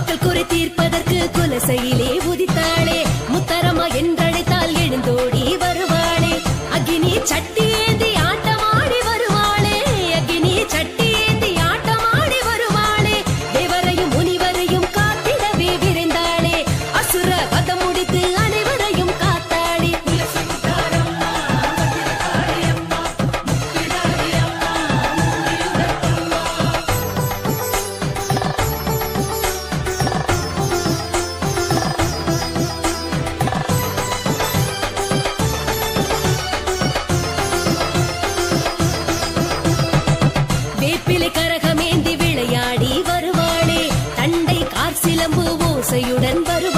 மக்கள் குறை தீர்ப்பதற்கு குலசையிலே உதித்தாளே முத்தரமா என்றழைத்தால் எழுந்தோடி வருவாளே அக்னி சட்டி ஏந்தி ஆட்டமாடி வருவாளே அக்னி சட்டி ஏந்தி ஆட்டமாடி வருவாளே தேவரையும் முனிவரையும் காத்திடவே விரைந்தாளே அசுர வதம் முடித்து அனைவரையும் காத்தாளே வேப்பிலை கரகமேந்தி விளையாடி வருவாளே தண்டை கார் சிலம்பு ஓசையுடன் வருவாளே